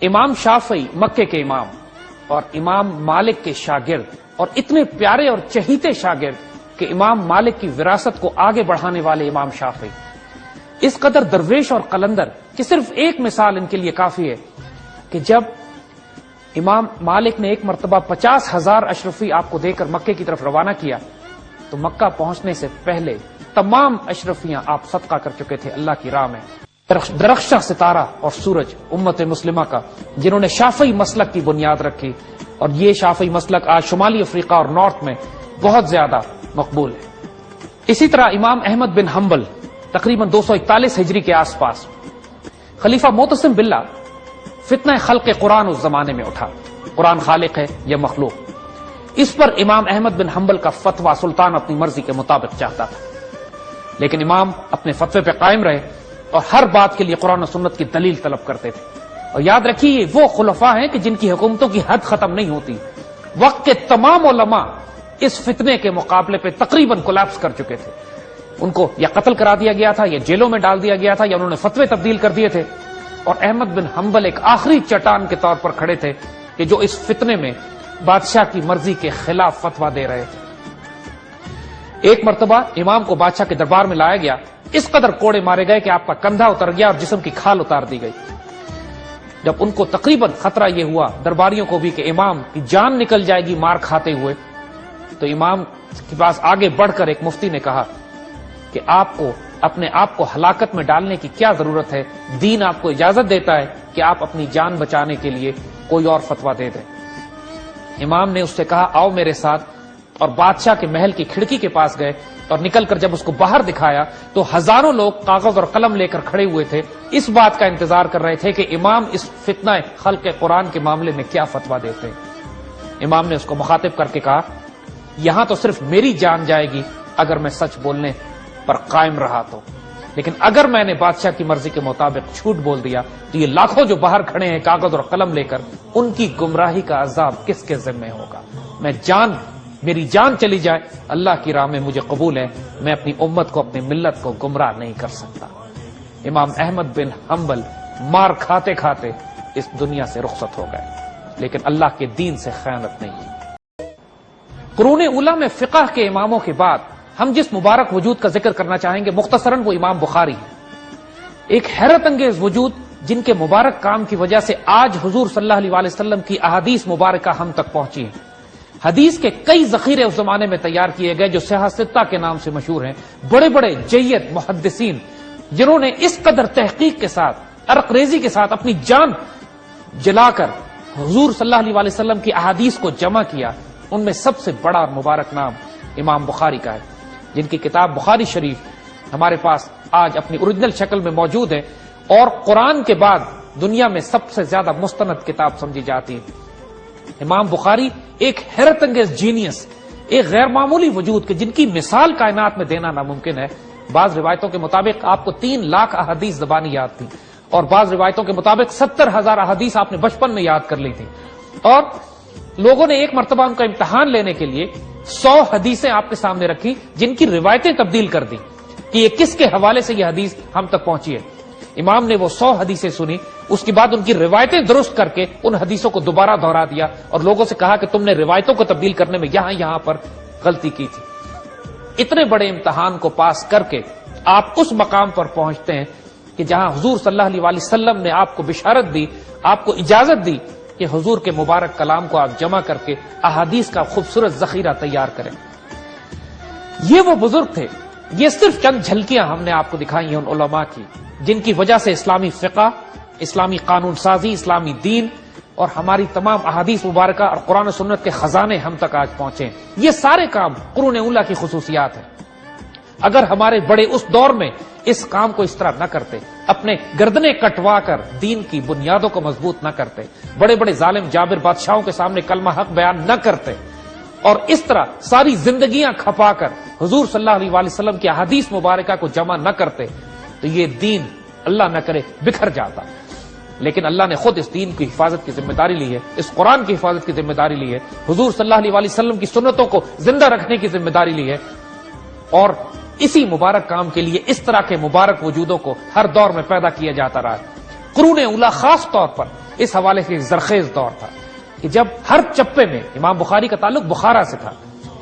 امام شافعی مکے کے امام اور امام مالک کے شاگرد، اور اتنے پیارے اور چہیتے شاگرد کہ امام مالک کی وراثت کو آگے بڑھانے والے امام شافعی اس قدر درویش اور قلندر کہ صرف ایک مثال ان کے لیے کافی ہے کہ جب امام مالک نے ایک مرتبہ 50,000 اشرفی آپ کو دے کر مکے کی طرف روانہ کیا تو مکہ پہنچنے سے پہلے تمام اشرفیاں آپ صدقہ کر چکے تھے اللہ کی راہ میں۔ درخشاں ستارہ اور سورج امت مسلمہ کا، جنہوں نے شافعی مسلک کی بنیاد رکھی، اور یہ شافعی مسلک آج شمالی افریقہ اور نارتھ میں بہت زیادہ مقبول ہے۔ اسی طرح امام احمد بن حنبل تقریباً 241 ہجری کے آس پاس، خلیفہ معتصم باللہ، فتنہ خلق قرآن اس زمانے میں اٹھا، قرآن خالق ہے یا مخلوق، اس پر امام احمد بن حنبل کا فتویٰ سلطان اپنی مرضی کے مطابق چاہتا تھا، لیکن امام اپنے فتوے پہ قائم رہے اور ہر بات کے لیے قرآن و سنت کی دلیل طلب کرتے تھے۔ اور یاد رکھیے یہ وہ خلفاء ہیں کہ جن کی حکومتوں کی حد ختم نہیں ہوتی۔ وقت کے تمام علماء اس فتنے کے مقابلے پہ تقریباً کولیپس کر چکے تھے، ان کو یا قتل کرا دیا گیا تھا یا جیلوں میں ڈال دیا گیا تھا یا انہوں نے فتوے تبدیل کر دیے تھے، اور احمد بن حنبل ایک آخری چٹان کے طور پر کھڑے تھے کہ جو اس فتنے میں بادشاہ کی مرضی کے خلاف فتویٰ دے رہے تھے۔ ایک مرتبہ امام کو بادشاہ کے دربار میں لایا گیا، اس قدر کوڑے مارے گئے کہ آپ کا کندھا اتر گیا اور جسم کی کھال اتار دی گئی۔ جب ان کو تقریباً خطرہ یہ ہوا، درباریوں کو بھی، کہ امام کی جان نکل جائے گی مار کھاتے ہوئے، تو امام کے پاس آگے بڑھ کر ایک مفتی نے کہا کہ آپ کو اپنے آپ کو ہلاکت میں ڈالنے کی کیا ضرورت ہے، دین آپ کو اجازت دیتا ہے کہ آپ اپنی جان بچانے کے لیے کوئی اور فتویٰ دے دیں۔ امام نے اس سے کہا آؤ میرے ساتھ، اور بادشاہ کے محل کی کھڑکی کے پاس گئے، اور نکل کر جب اس کو باہر دکھایا تو ہزاروں لوگ کاغذ اور قلم لے کر کھڑے ہوئے تھے، اس بات کا انتظار کر رہے تھے کہ امام اس فتنہ خلق قرآن کے معاملے میں کیا فتویٰ دیتے ہیں۔ امام نے اس کو مخاطب کر کے کہا یہاں تو صرف میری جان جائے گی اگر میں سچ بولنے پر قائم رہا تو، لیکن اگر میں نے بادشاہ کی مرضی کے مطابق جھوٹ بول دیا تو یہ لاکھوں جو باہر کھڑے ہیں کاغذ اور قلم لے کر، ان کی گمراہی کا عذاب کس کے ذمہ ہوگا؟ میری جان چلی جائے اللہ کی راہ میں مجھے قبول ہے، میں اپنی امت کو، اپنی ملت کو گمراہ نہیں کر سکتا۔ امام احمد بن حنبل مار کھاتے کھاتے اس دنیا سے رخصت ہو گئے، لیکن اللہ کے دین سے خیانت نہیں کی۔ قرون اولیٰ میں فقہ کے اماموں کے بعد ہم جس مبارک وجود کا ذکر کرنا چاہیں گے مختصراً وہ امام بخاری ہے، ایک حیرت انگیز وجود جن کے مبارک کام کی وجہ سے آج حضور صلی اللہ علیہ وسلم کی احادیث مبارکہ ہم تک پہنچی ہیں۔ حدیث کے کئی ذخیرے اس زمانے میں تیار کیے گئے جو سیاح ستہ کے نام سے مشہور ہیں، بڑے بڑے جید محدثین جنہوں نے اس قدر تحقیق کے ساتھ، عرق ریزی کے ساتھ اپنی جان جلا کر حضور صلی اللہ علیہ وسلم کی احادیث کو جمع کیا، ان میں سب سے بڑا اور مبارک نام امام بخاری کا ہے، جن کی کتاب بخاری شریف ہمارے پاس آج اپنی اوریجنل شکل میں موجود ہے اور قرآن کے بعد دنیا میں سب سے زیادہ مستند کتاب سمجھی جاتی ہے۔ امام بخاری ایک حیرت انگیز جینیس، ایک غیر معمولی وجود کہ جن کی مثال کائنات میں دینا ناممکن ہے۔ بعض روایتوں کے مطابق آپ کو 3 لاکھ احادیث زبانی یاد تھی، اور بعض روایتوں کے مطابق 70,000 احادیث آپ نے بچپن میں یاد کر لی تھی، اور لوگوں نے ایک مرتبہ ان کا امتحان لینے کے لیے 100 حدیثیں آپ کے سامنے رکھی جن کی روایتیں تبدیل کر دی کہ یہ کس کے حوالے سے یہ حدیث ہم تک پہنچی ہے۔ امام نے وہ 100 حدیثیں سنی، اس کے بعد ان کی روایتیں درست کر کے ان حدیثوں کو دوبارہ دہرا دیا اور لوگوں سے کہا کہ تم نے روایتوں کو تبدیل کرنے میں یہاں پر غلطی کی تھی۔ اتنے بڑے امتحان کو پاس کر کے آپ اس مقام پر پہنچتے ہیں کہ جہاں حضور صلی اللہ علیہ وسلم نے آپ کو بشارت دی، آپ کو اجازت دی کہ حضور کے مبارک کلام کو آپ جمع کر کے احادیث کا خوبصورت ذخیرہ تیار کریں۔ یہ وہ بزرگ تھے، یہ صرف چند جھلکیاں ہم نے آپ کو دکھائی ہیں ان علماء کی جن کی وجہ سے اسلامی فقہ، اسلامی قانون سازی، اسلامی دین اور ہماری تمام احادیث مبارکہ اور قرآن و سنت کے خزانے ہم تک آج پہنچے۔ یہ سارے کام قرون اولیٰ کی خصوصیات ہیں۔ اگر ہمارے بڑے اس دور میں اس کام کو اس طرح نہ کرتے، اپنے گردنیں کٹوا کر دین کی بنیادوں کو مضبوط نہ کرتے، بڑے بڑے ظالم جابر بادشاہوں کے سامنے کلمہ حق بیان نہ کرتے، اور اس طرح ساری زندگیاں کھپا کر حضور صلی اللہ علیہ وسلم کی احادیث مبارکہ کو جمع نہ کرتے، تو یہ دین اللہ نہ کرے بکھر جاتا۔ لیکن اللہ نے خود اس دین کی حفاظت کی ذمہ داری لی ہے، اس قرآن کی حفاظت کی ذمہ داری لی ہے، حضور صلی اللہ علیہ وسلم کی سنتوں کو زندہ رکھنے کی ذمہ داری لی ہے، اور اسی مبارک کام کے لیے اس طرح کے مبارک وجودوں کو ہر دور میں پیدا کیا جاتا رہا ہے۔ قرون اولیٰ خاص طور پر اس حوالے سے ایک زرخیز دور تھا کہ جب ہر چپے میں امام بخاری کا تعلق بخارا سے تھا،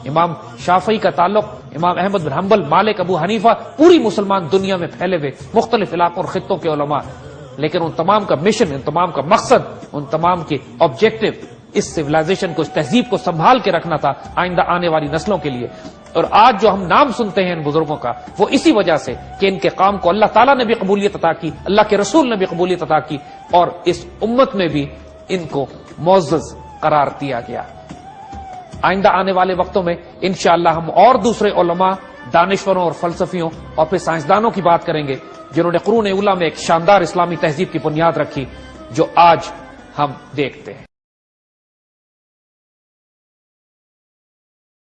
امام شافعی کا تعلق امام احمد بن حنبل، مالک، ابو حنیفہ، پوری مسلمان دنیا میں پھیلے ہوئے مختلف علاقوں اور خطوں کے علماء، لیکن ان تمام کا مشن، ان تمام کا مقصد، ان تمام کے آبجیکٹو اس سویلائزیشن کو، اس تہذیب کو سنبھال کے رکھنا تھا آئندہ آنے والی نسلوں کے لیے۔ اور آج جو ہم نام سنتے ہیں ان بزرگوں کا، وہ اسی وجہ سے کہ ان کے کام کو اللہ تعالیٰ نے بھی قبولیت عطا کی، اللہ کے رسول نے بھی قبولیت عطا کی، اور اس امت میں بھی ان کو معزز قرار دیا گیا۔ آئندہ آنے والے وقتوں میں انشاءاللہ ہم اور دوسرے علماء، دانشوروں اور فلسفیوں اور پھر سائنسدانوں کی بات کریں گے جنہوں نے قرون اولیٰ میں ایک شاندار اسلامی تہذیب کی بنیاد رکھی جو آج ہم دیکھتے ہیں۔